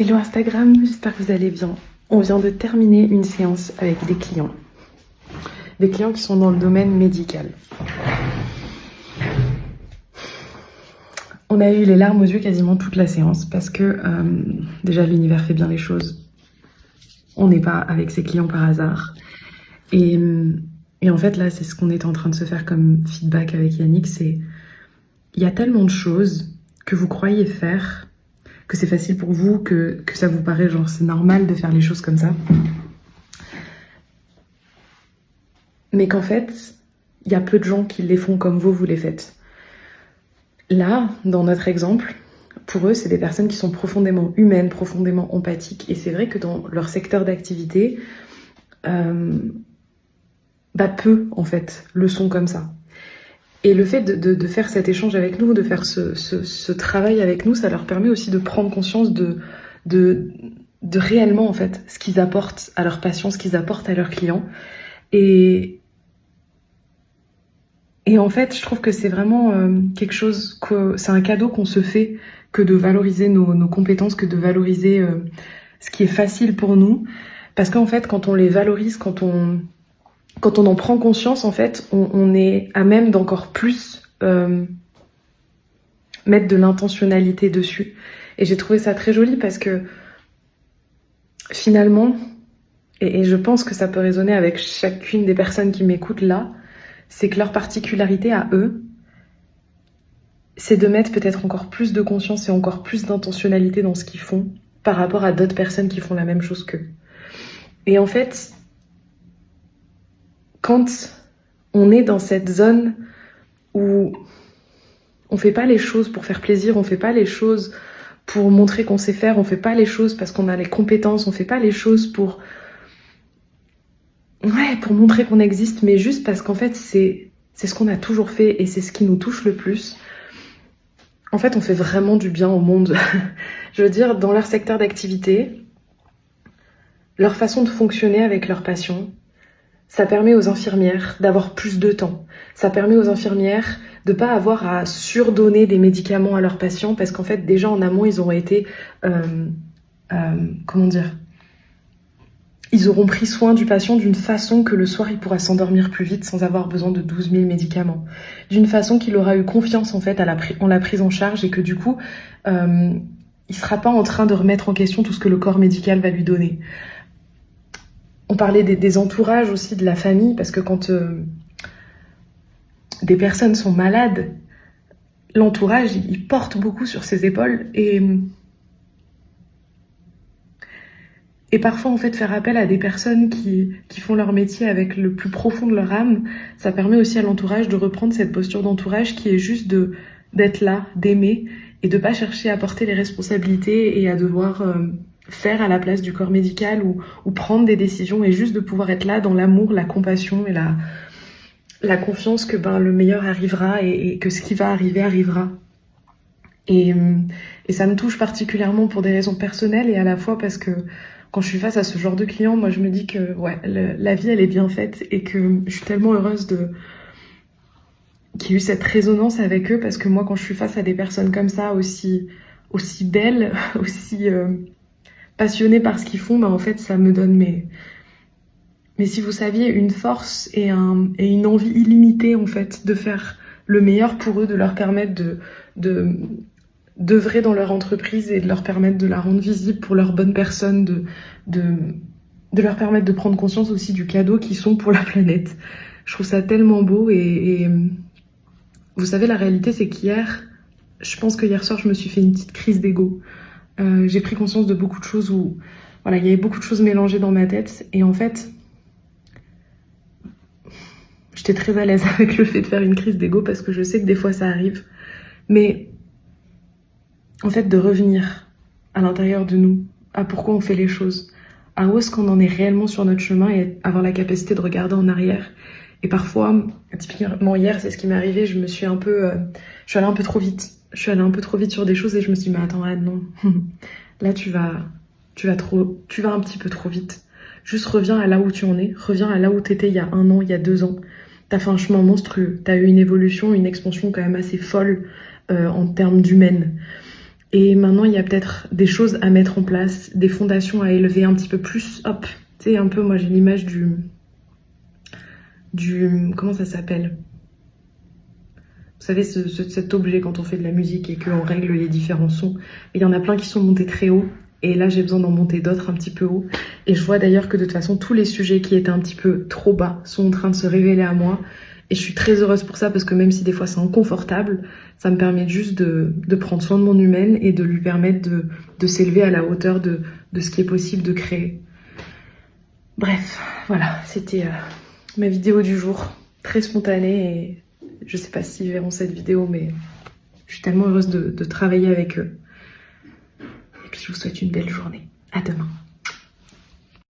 Hello Instagram, j'espère que vous allez bien. On vient de terminer une séance avec des clients. Des clients qui sont dans le domaine médical. On a eu les larmes aux yeux quasiment toute la séance parce que déjà l'univers fait bien les choses. On n'est pas avec ses clients par hasard. Et en fait là, c'est ce qu'on est en train de se faire comme feedback avec Yannick, c'est il y a tellement de choses que vous croyez faire, que c'est facile pour vous, que ça vous paraît genre c'est normal de faire les choses comme ça. Mais qu'en fait, il y a peu de gens qui les font comme vous les faites. Là, dans notre exemple, pour eux, c'est des personnes qui sont profondément humaines, profondément empathiques. Et c'est vrai que dans leur secteur d'activité, peu, en fait, le sont comme ça. Et le fait de faire cet échange avec nous, de faire ce travail avec nous, ça leur permet aussi de prendre conscience de réellement, en fait, ce qu'ils apportent à leurs patients, ce qu'ils apportent à leurs clients. Et en fait, je trouve que c'est vraiment quelque chose, c'est un cadeau qu'on se fait, que de valoriser nos compétences, que de valoriser ce qui est facile pour nous. Parce qu'en fait, quand on les valorise, quand on en prend conscience, en fait, on est à même d'encore plus mettre de l'intentionnalité dessus. Et j'ai trouvé ça très joli parce que finalement, et je pense que ça peut résonner avec chacune des personnes qui m'écoutent là, c'est que leur particularité à eux, c'est de mettre peut-être encore plus de conscience et encore plus d'intentionnalité dans ce qu'ils font par rapport à d'autres personnes qui font la même chose qu'eux. Et en fait, quand on est dans cette zone où on fait pas les choses pour faire plaisir, on fait pas les choses pour montrer qu'on sait faire, on fait pas les choses parce qu'on a les compétences, on fait pas les choses pour montrer qu'on existe, mais juste parce qu'en fait, c'est ce qu'on a toujours fait et c'est ce qui nous touche le plus. En fait, on fait vraiment du bien au monde. Je veux dire, dans leur secteur d'activité, leur façon de fonctionner avec leurs patients, ça permet aux infirmières d'avoir plus de temps. Ça permet aux infirmières de pas avoir à surdonner des médicaments à leurs patients parce qu'en fait, déjà en amont, ils auront été... Ils auront pris soin du patient d'une façon que le soir, il pourra s'endormir plus vite sans avoir besoin de 12 000 médicaments. D'une façon qu'il aura eu confiance en fait en la prise en charge et que du coup, il sera pas en train de remettre en question tout ce que le corps médical va lui donner. On parlait des entourages aussi, de la famille, parce que quand des personnes sont malades, l'entourage, il porte beaucoup sur ses épaules et parfois, en fait, faire appel à des personnes qui font leur métier avec le plus profond de leur âme, ça permet aussi à l'entourage de reprendre cette posture d'entourage qui est juste d'être là, d'aimer, et de pas chercher à porter les responsabilités et à devoir faire à la place du corps médical ou prendre des décisions, et juste de pouvoir être là dans l'amour, la compassion et la confiance que le meilleur arrivera et que ce qui va arriver arrivera. Et ça me touche particulièrement pour des raisons personnelles et à la fois parce que quand je suis face à ce genre de clients, moi je me dis que la vie elle est bien faite et que je suis tellement heureuse qu'il y ait eu cette résonance avec eux, parce que moi quand je suis face à des personnes comme ça, aussi belles, aussi passionnées par ce qu'ils font, en fait ça me donne mais si vous saviez, une force et une envie illimitée en fait de faire le meilleur pour eux, de leur permettre d'œuvrer dans leur entreprise et de leur permettre de la rendre visible pour leurs bonnes personnes, de leur permettre de prendre conscience aussi du cadeau qu'ils sont pour la planète. Je trouve ça tellement beau et vous savez, la réalité c'est je pense que hier soir je me suis fait une petite crise d'ego. J'ai pris conscience de beaucoup de choses où il y avait beaucoup de choses mélangées dans ma tête et en fait j'étais très à l'aise avec le fait de faire une crise d'ego parce que je sais que des fois ça arrive, mais en fait, de revenir à l'intérieur de nous, à pourquoi on fait les choses, à où est-ce qu'on en est réellement sur notre chemin et avoir la capacité de regarder en arrière. Et parfois, typiquement hier, c'est ce qui m'est arrivé, je suis allée un peu trop vite. Je suis allée un peu trop vite sur des choses et je me suis dit, mais attends, Anne, non. Là, tu vas un petit peu trop vite. Juste reviens à là où tu en es, reviens à là où t'étais il y a 1 an, il y a 2 ans. T'as fait un chemin monstrueux, t'as eu une évolution, une expansion quand même assez folle en termes d'humaine. Et maintenant, il y a peut-être des choses à mettre en place, des fondations à élever un petit peu plus. Hop, tu sais, un peu, moi j'ai l'image comment ça s'appelle? Vous savez, cet objet quand on fait de la musique et qu'on règle les différents sons. Il y en a plein qui sont montés très haut. Et là, j'ai besoin d'en monter d'autres un petit peu haut. Et je vois d'ailleurs que de toute façon, tous les sujets qui étaient un petit peu trop bas sont en train de se révéler à moi. Et je suis très heureuse pour ça parce que même si des fois c'est inconfortable, ça me permet juste de prendre soin de mon humaine et de lui permettre de s'élever à la hauteur de ce qui est possible de créer. Bref, voilà, c'était ma vidéo du jour. Très spontanée et je sais pas s'ils verront cette vidéo, mais je suis tellement heureuse de travailler avec eux. Et puis je vous souhaite une belle journée. À demain.